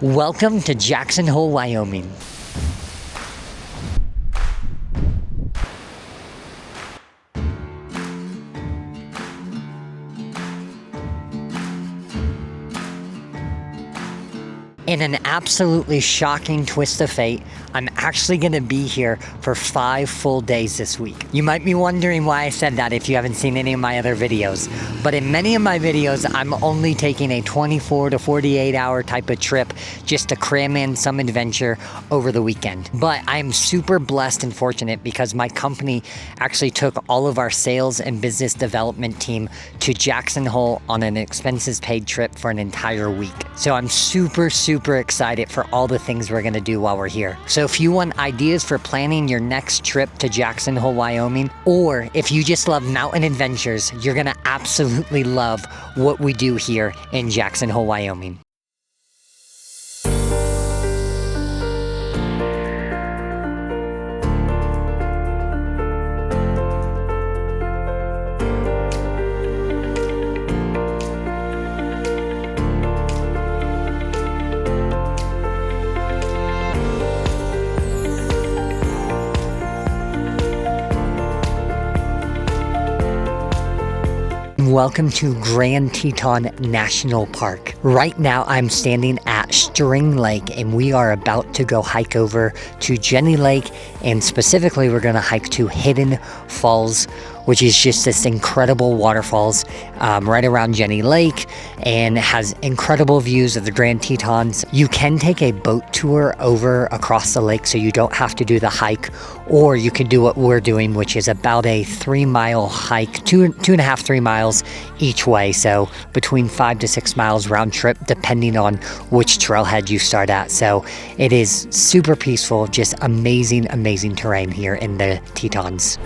Welcome to Jackson Hole, Wyoming. In an absolutely shocking twist of fate, I'm actually going to be here for 5 full days this week. You might be wondering why I said that if you haven't seen any of my other videos. But in many of my videos, I'm only taking a 24 to 48 hour type of trip just to cram in some adventure over the weekend. But I'm super blessed and fortunate because my company actually took all of our sales and business development team to Jackson Hole on an expenses paid trip for an entire week. So I'm super excited for all the things we're going to do while we're here. So if you want ideas for planning your next trip to Jackson Hole, Wyoming, or if you just love mountain adventures, you're going to absolutely love what we do here in Jackson Hole, Wyoming. Welcome to Grand Teton National Park. Right now I'm standing at String Lake and we are about to go hike over to Jenny Lake, and specifically we're going to hike to Hidden Falls, which is just this incredible waterfalls right around Jenny Lake, and has incredible views of the Grand Tetons. You can take a boat tour over across the lake so you don't have to do the hike, or you can do what we're doing, which is about a 3-mile hike, 2.5-3 miles each way, so between 5 to 6 miles round trip depending on which trailhead you start at. So it is super peaceful, just amazing terrain here in the Tetons.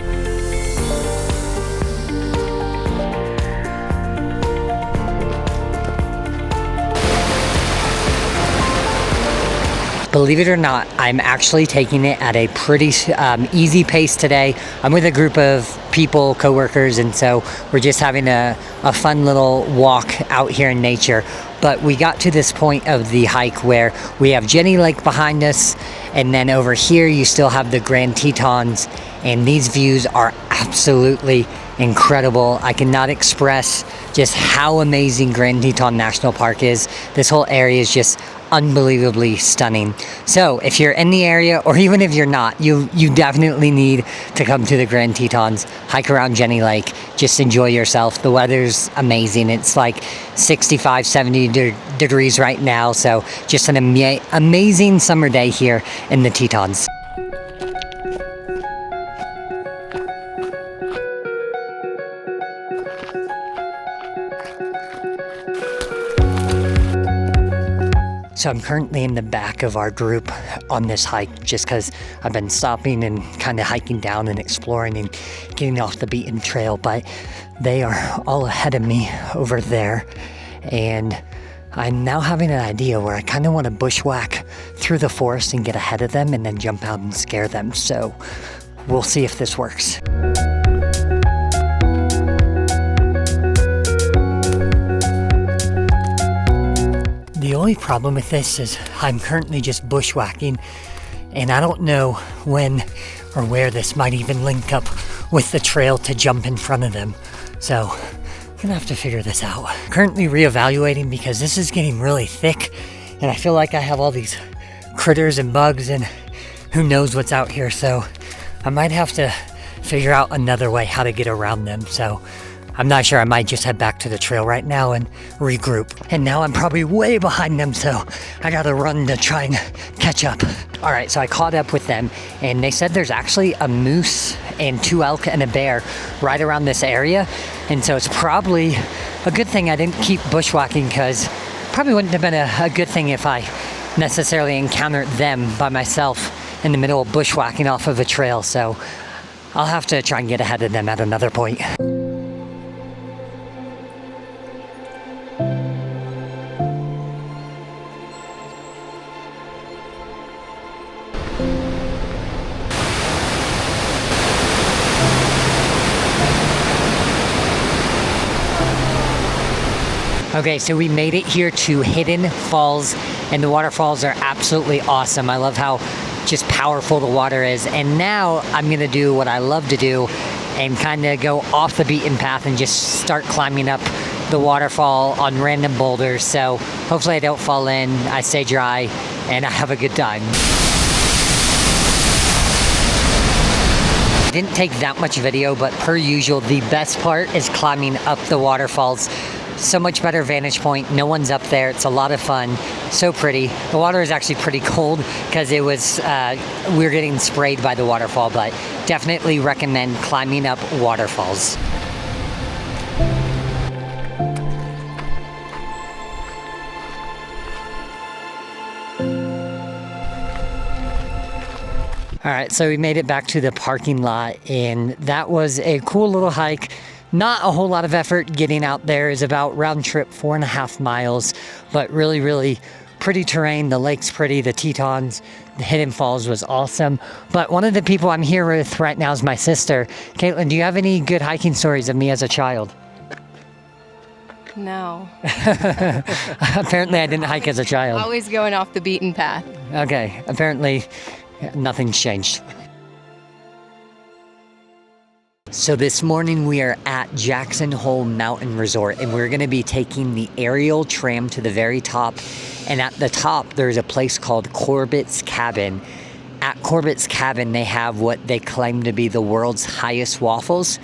Believe it or not, I'm actually taking it at a pretty easy pace today. I'm with a group of people, coworkers, and so we're just having a fun little walk out here in nature. But we got to this point of the hike where we have Jenny Lake behind us, and then over here you still have the Grand Tetons, and these views are absolutely incredible. I cannot express just how amazing Grand Teton National Park is. This whole area is just unbelievably stunning. So if you're in the area, or even if you're not, you definitely need to come to the Grand Tetons, hike around Jenny Lake, just enjoy yourself. The weather's amazing. It's like 65-70 degrees right now, so just an amazing summer day here in the Tetons. So I'm currently in the back of our group on this hike just because I've been stopping and kind of hiking down and exploring and getting off the beaten trail, but they are all ahead of me over there, and I'm now having an idea where I kind of want to bushwhack through the forest and get ahead of them and then jump out and scare them. So we'll see if this works. The only problem with this is I'm currently just bushwhacking, and I don't know when or where this might even link up with the trail to jump in front of them. So I'm gonna have to figure this out. Currently reevaluating because this is getting really thick, and I feel like I have all these critters and bugs and who knows what's out here. So I might have to figure out another way how to get around them. So I'm not sure. I might just head back to the trail right now and regroup. And now I'm probably way behind them, so I gotta run to try and catch up. All right, so I caught up with them, and they said there's actually a moose and 2 elk and a bear right around this area. And so it's probably a good thing I didn't keep bushwhacking, because probably wouldn't have been a good thing if I necessarily encountered them by myself in the middle of bushwhacking off of a trail. So I'll have to try and get ahead of them at another point. Okay, so we made it here to Hidden Falls and the waterfalls are absolutely awesome. I love how just powerful the water is. And now I'm gonna do what I love to do and kind of go off the beaten path and just start climbing up the waterfall on random boulders. So hopefully I don't fall in, I stay dry, and I have a good time. Didn't take that much video, but per usual, the best part is climbing up the waterfalls. So much better vantage point, no one's up there, it's a lot of fun, so pretty. The water is actually pretty cold because it was, we were getting sprayed by the waterfall, but definitely recommend climbing up waterfalls. All right, so we made it back to the parking lot, and that was a cool little hike. Not a whole lot of effort getting out there. Is about round trip 4.5 miles, but really, really pretty terrain. The lake's pretty, the Tetons, the Hidden Falls was awesome. But one of the people I'm here with right now is my sister. Caitlin, do you have any good hiking stories of me as a child? No. Apparently I didn't hike as a child. Always going off the beaten path. Okay, apparently nothing's changed. So this morning we are at Jackson Hole Mountain Resort, and we're going to be taking the aerial tram to the very top. And at the top there's a place called Corbet's Cabin. At Corbet's Cabin they have what they claim to be the world's highest waffles,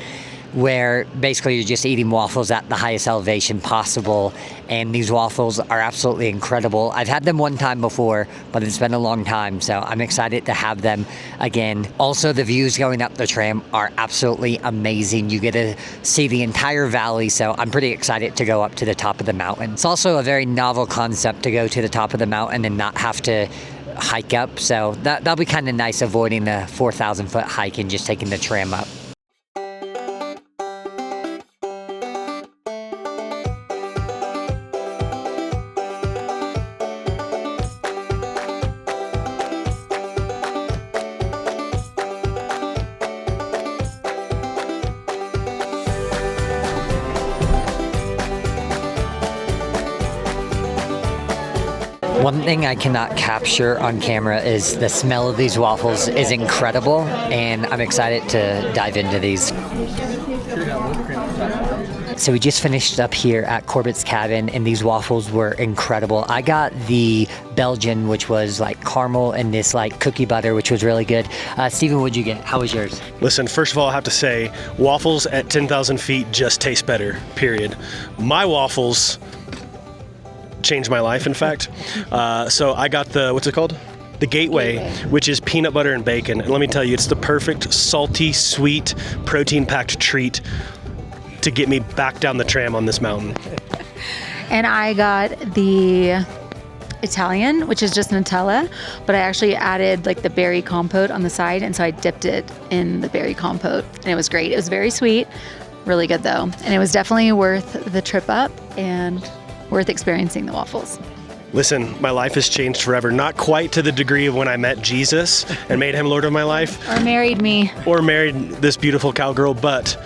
where basically you're just eating waffles at the highest elevation possible, and these waffles are absolutely incredible. I've had them one time before, but it's been a long time, so I'm excited to have them again. Also, the views going up the tram are absolutely amazing. You get to see the entire valley, so I'm pretty excited to go up to the top of the mountain. It's also a very novel concept to go to the top of the mountain and not have to hike up, so that'll be kind of nice, avoiding the 4,000 foot hike and just taking the tram up. One thing I cannot capture on camera is the smell of these waffles is incredible, and I'm excited to dive into these. So we just finished up here at Corbet's Cabin, and these waffles were incredible. I got the Belgian, which was like caramel, and this like cookie butter, which was really good. Steven, what'd you get? How was yours? Listen, first of all, I have to say, waffles at 10,000 feet just taste better, period. My waffles changed my life, in fact. So I got the, what's it called? The Gateway, which is peanut butter and bacon. And let me tell you, it's the perfect salty, sweet, protein-packed treat to get me back down the tram on this mountain. And I got the Italian, which is just Nutella, but I actually added like the berry compote on the side, and so I dipped it in the berry compote, and it was great. It was very sweet, really good though, and it was definitely worth the trip up and worth experiencing the waffles. Listen, my life has changed forever. Not quite to the degree of when I met Jesus and made him Lord of my life. Or married me. Or married this beautiful cowgirl, but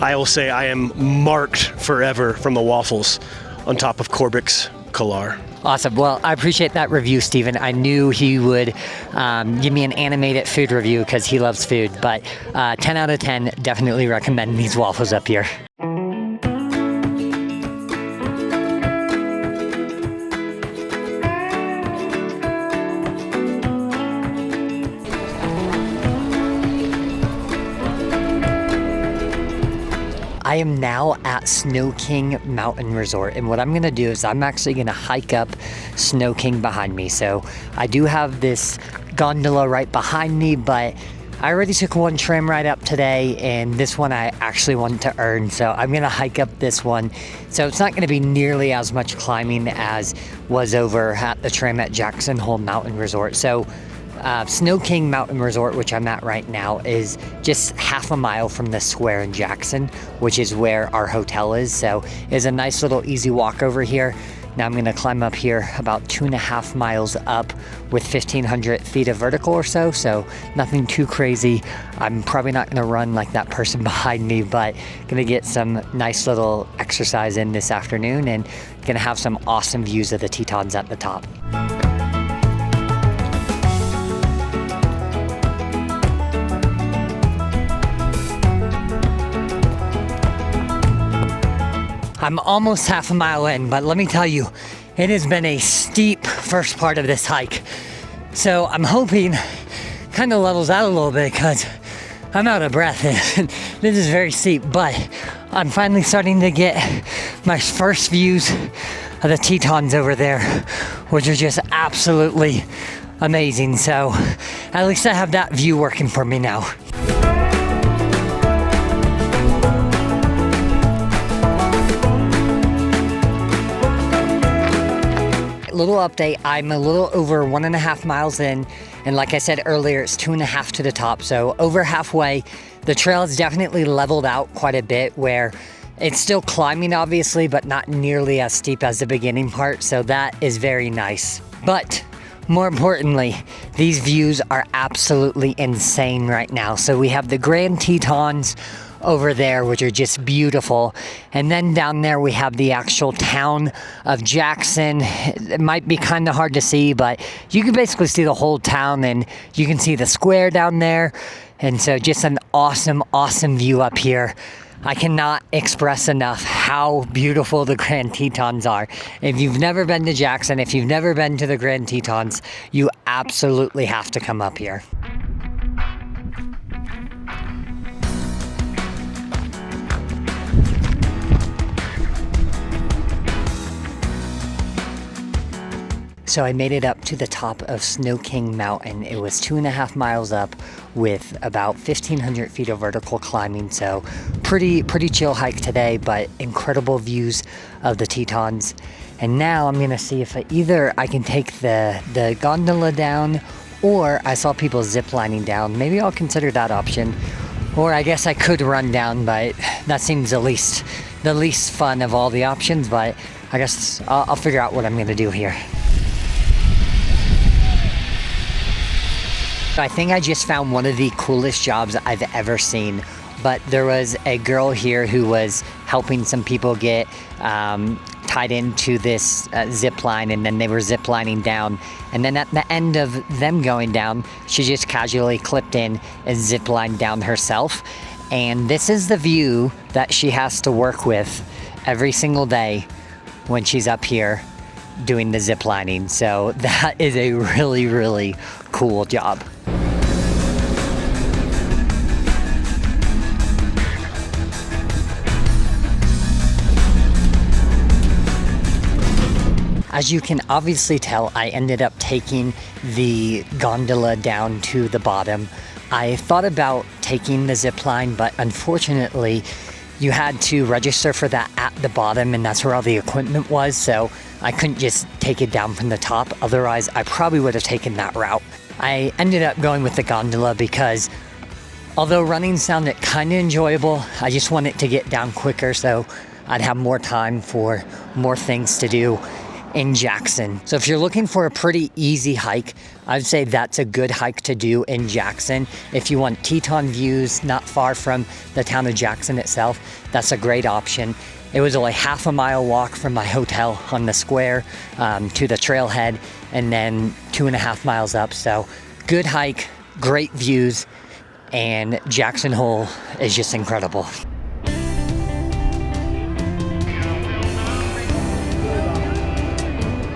I will say I am marked forever from the waffles on top of Corbet's Collar. Awesome. Well, I appreciate that review, Steven. I knew he would give me an animated food review because he loves food, but 10 out of 10, definitely recommend these waffles up here. I am now at Snow King Mountain Resort, and what I'm gonna do is I'm actually gonna hike up Snow King behind me. So I do have this gondola right behind me, but I already took one tram ride up today, and this one I actually want to earn, so I'm gonna hike up this one. So it's not gonna be nearly as much climbing as was over at the tram at Jackson Hole Mountain Resort. So Snow King Mountain Resort, which I'm at right now, is just half a mile from the square in Jackson, which is where our hotel is. So it's a nice little easy walk over here. Now I'm gonna climb up here about 2.5 miles up with 1,500 feet of vertical or so, so nothing too crazy. I'm probably not gonna run like that person behind me, but gonna get some nice little exercise in this afternoon and gonna have some awesome views of the Tetons at the top. I'm almost half a mile in, but let me tell you, it has been a steep first part of this hike. So I'm hoping kind of levels out a little bit because I'm out of breath. This is very steep, but I'm finally starting to get my first views of the Tetons over there, which are just absolutely amazing. So at least I have that view working for me now. Little update, I'm a little over 1.5 miles in, and like I said earlier, it's 2.5 to the top, so over halfway. The trail has definitely leveled out quite a bit, where it's still climbing obviously, but not nearly as steep as the beginning part, so that is very nice. But more importantly, these views are absolutely insane right now. So we have the Grand Tetons over there, which are just beautiful. And then down there we have the actual town of Jackson. It might be kind of hard to see, but you can basically see the whole town, and you can see the square down there. And so just an awesome, awesome view up here. I cannot express enough how beautiful the Grand Tetons are. If you've never been to Jackson, if you've never been to the Grand Tetons, you absolutely have to come up here. So I made it up to the top of Snow King Mountain. It was 2.5 miles up with about 1,500 feet of vertical climbing. So pretty chill hike today, but incredible views of the Tetons. And now I'm gonna see if either I can take the gondola down, or I saw people zip lining down. Maybe I'll consider that option. Or I guess I could run down, but that seems the least fun of all the options, but I guess I'll figure out what I'm gonna do here. I think I just found one of the coolest jobs I've ever seen. But there was a girl here who was helping some people get tied into this zip line, and then they were zip lining down. And then at the end of them going down, she just casually clipped in and zip lined down herself. And this is the view that she has to work with every single day when she's up here doing the zip lining. So that is a really, really cool job. As you can obviously tell, I ended up taking the gondola down to the bottom. I thought about taking the zip line, but unfortunately, you had to register for that at the bottom, and that's where all the equipment was, so I couldn't just take it down from the top. Otherwise, I probably would have taken that route. I ended up going with the gondola because although running sounded kind of enjoyable, I just wanted to get down quicker so I'd have more time for more things to do in Jackson. So if you're looking for a pretty easy hike, I'd say that's a good hike to do in Jackson. If you want Teton views not far from the town of Jackson itself, that's a great option. It was only 1/2 mile walk from my hotel on the square to the trailhead, and then 2.5 miles up. So good hike, great views, and Jackson Hole is just incredible.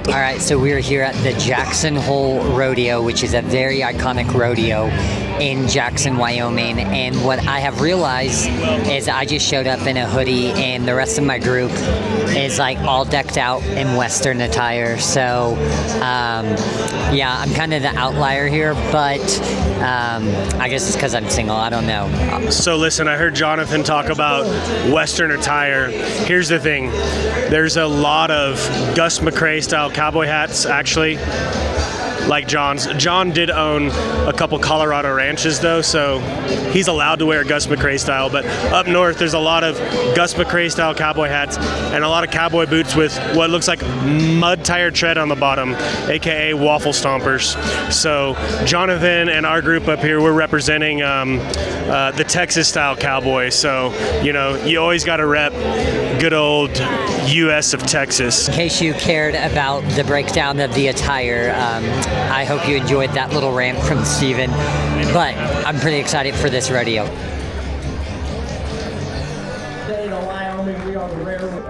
All right, so we're here at the Jackson Hole Rodeo, which is a very iconic rodeo in Jackson, Wyoming. And what I have realized is I just showed up in a hoodie, and the rest of my group is like all decked out in Western attire. So yeah, I'm kind of the outlier here, but I guess it's because I'm single. I don't know. So listen, I heard Jonathan talk about Western attire. Here's the thing. There's a lot of Gus McCrae style cowboy hats, actually. like John's. John did own a couple Colorado ranches though, so he's allowed to wear Gus McRae style. But up north, there's a lot of Gus McRae style cowboy hats and a lot of cowboy boots with what looks like mud tire tread on the bottom, aka waffle stompers. So Jonathan and our group up here, we're representing the Texas style cowboy. So you always got to rep good old U.S. of Texas. In case you cared about the breakdown of the attire, I hope you enjoyed that little rant from Steven, but I'm pretty excited for this rodeo. State of Wyoming, we are the railroad.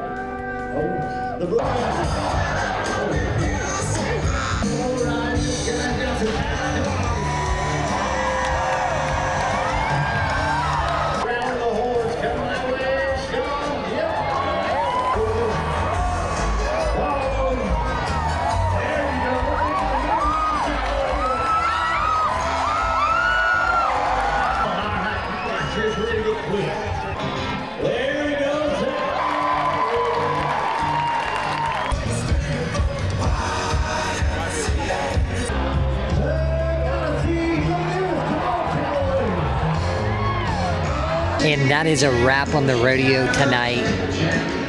And that is a wrap on the rodeo tonight.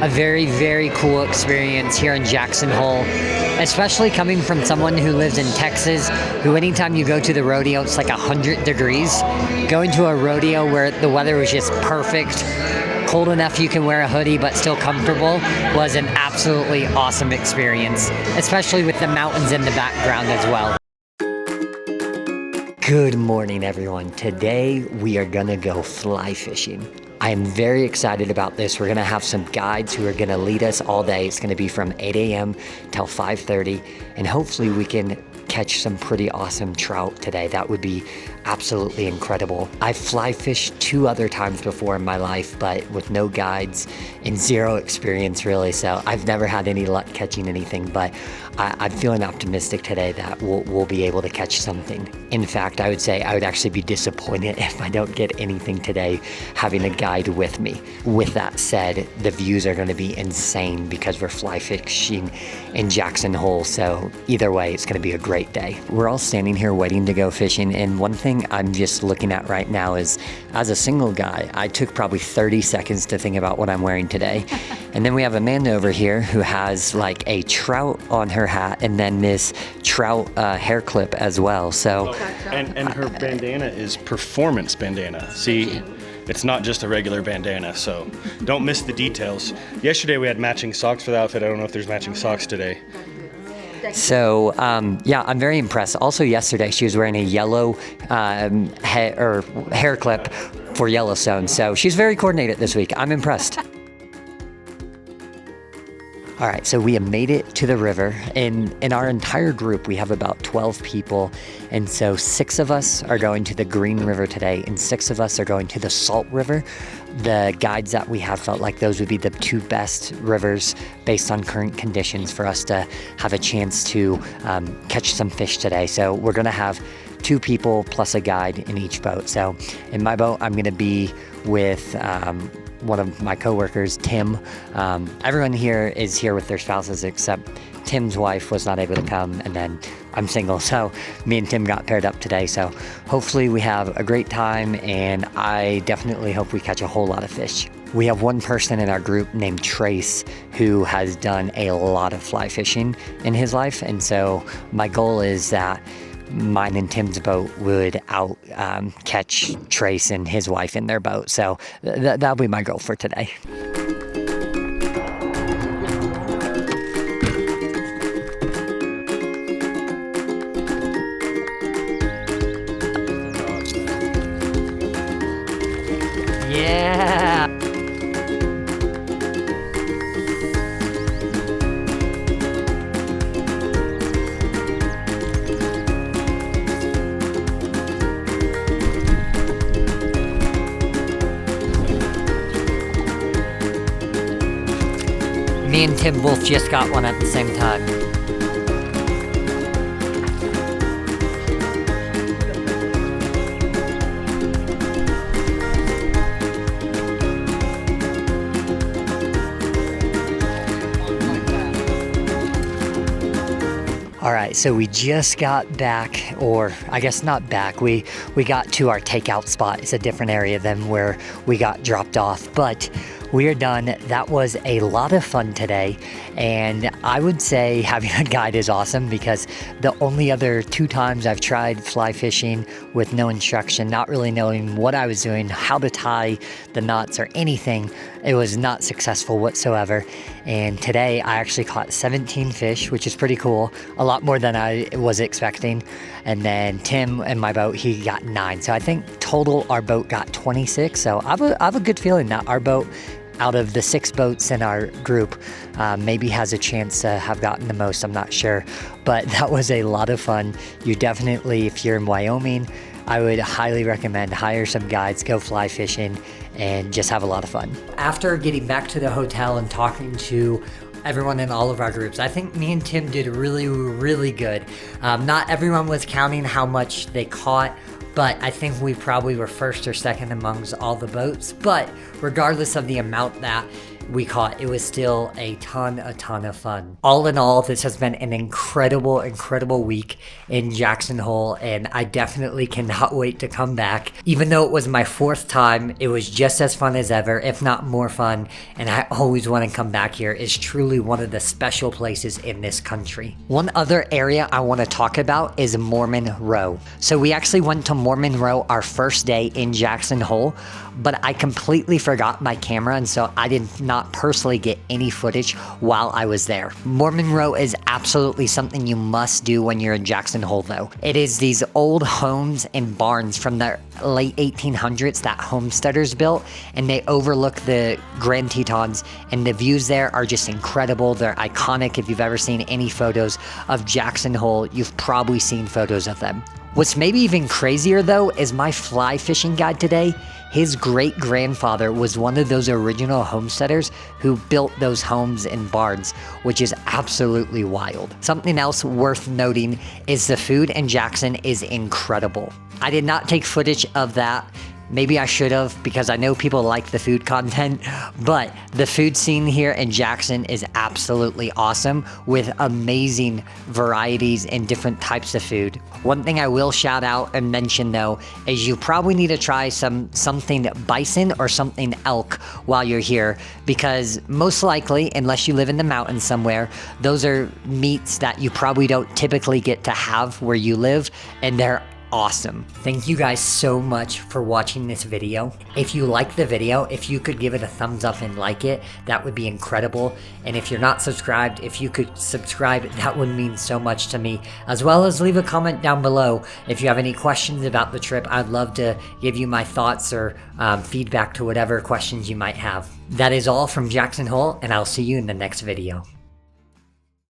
A very, very cool experience here in Jackson Hole, especially coming from someone who lives in Texas, who anytime you go to the rodeo, it's like 100 degrees. Going to a rodeo where the weather was just perfect, cold enough you can wear a hoodie but still comfortable, was an absolutely awesome experience, especially with the mountains in the background as well. Good morning, everyone. Today we are gonna go fly fishing. I am very excited about this. We're gonna have some guides who are gonna lead us all day. It's gonna be from 8 a.m. till 5:30, and hopefully we can catch some pretty awesome trout today. That would be absolutely incredible. I've fly fished 2 other times before in my life, but with no guides and 0 experience really, so I've never had any luck catching anything, but I'm feeling optimistic today that we'll be able to catch something. In fact, I would say I would actually be disappointed if I don't get anything today having a guide with me. With that said, the views are gonna be insane because we're fly fishing in Jackson Hole, so either way, it's gonna be a great day. We're all standing here waiting to go fishing, and one thing I'm just looking at right now is, as a single guy, I took probably 30 seconds to think about what I'm wearing today. And then we have Amanda over here who has like a trout on her hat and then this trout hair clip as well. So, and her bandana is performance bandana. See, it's not just a regular bandana, so don't miss the details. Yesterday we had matching socks for the outfit. I don't know if there's matching socks today. So, yeah, I'm very impressed. Also yesterday, she was wearing a yellow hair clip for Yellowstone. So she's very coordinated this week. I'm impressed. All right, so we have made it to the river. In our entire group, we have about 12 people. And so 6 of us are going to the Green River today, and 6 of us are going to the Salt River. The guides that we have felt like those would be the 2 best rivers based on current conditions for us to have a chance to catch some fish today. So we're gonna have 2 people plus a guide in each boat. So in my boat, I'm gonna be with one of my coworkers, Tim. Everyone here is here with their spouses except Tim's wife was not able to come, and then I'm single, so me and Tim got paired up today. So hopefully we have a great time, and I definitely hope we catch a whole lot of fish. We have one person in our group named Trace who has done a lot of fly fishing in his life, and so my goal is that mine and Tim's boat would catch Trace and his wife in their boat. So that'll be my goal for today. Yeah. Me and Tim both just got one at the same time. All right, right, so we just got back, or I guess not back. We got to our takeout spot. It's a different area than where we got dropped off, but we are done. That was a lot of fun today, and I would say having a guide is awesome because the only other 2 times I've tried fly fishing with no instruction, not really knowing what I was doing, how to tie the knots or anything, it was not successful whatsoever. And today I actually caught 17 fish, which is pretty cool, a lot more than I was expecting. And then Tim in my boat, he got 9. So I think total our boat got 26. So I have a good feeling that our boat, out of the 6 boats in our group, maybe has a chance to have gotten the most. I'm not sure, but that was a lot of fun. You definitely, if you're in Wyoming, I would highly recommend hire some guides, go fly fishing, and just have a lot of fun. After getting back to the hotel and talking to everyone in all of our groups, I think me and Tim did really, really good. Not everyone was counting how much they caught, but I think we probably were first or second amongst all the boats. But regardless of the amount that we caught, it was still a ton of fun. All in all, this has been an incredible week in Jackson Hole, and I definitely cannot wait to come back. Even though it was my 4th time, it was just as fun as ever, if not more fun, and I always want to come back here. It's truly one of the special places in this country. One other area I want to talk about is Mormon Row. So we actually went to Mormon Row our first day in Jackson Hole, but I completely forgot my camera, and so I did not personally get any footage while I was there. Mormon Row is absolutely something you must do when you're in Jackson Hole though. It is these old homes and barns from the late 1800s that homesteaders built, and they overlook the Grand Tetons, and the views there are just incredible. They're iconic. If you've ever seen any photos of Jackson Hole, you've probably seen photos of them. What's maybe even crazier though is my fly fishing guide today. His great-grandfather was one of those original homesteaders who built those homes and barns, which is absolutely wild. Something else worth noting is the food in Jackson is incredible. I did not take footage of that. Maybe I should have, because I know people like the food content, but the food scene here in Jackson is absolutely awesome with amazing varieties and different types of food. One thing I will shout out and mention though is you probably need to try something bison or something elk while you're here, because most likely, unless you live in the mountains somewhere, those are meats that you probably don't typically get to have where you live, and they're awesome. Thank you guys so much for watching this video. If you like the video, if you could give it a thumbs up and like it, that would be incredible. And if you're not subscribed, if you could subscribe, that would mean so much to me. As well as leave a comment down below if you have any questions about the trip. I'd love to give you my thoughts or feedback to whatever questions you might have. That is all from Jackson Hole, and I'll see you in the next video.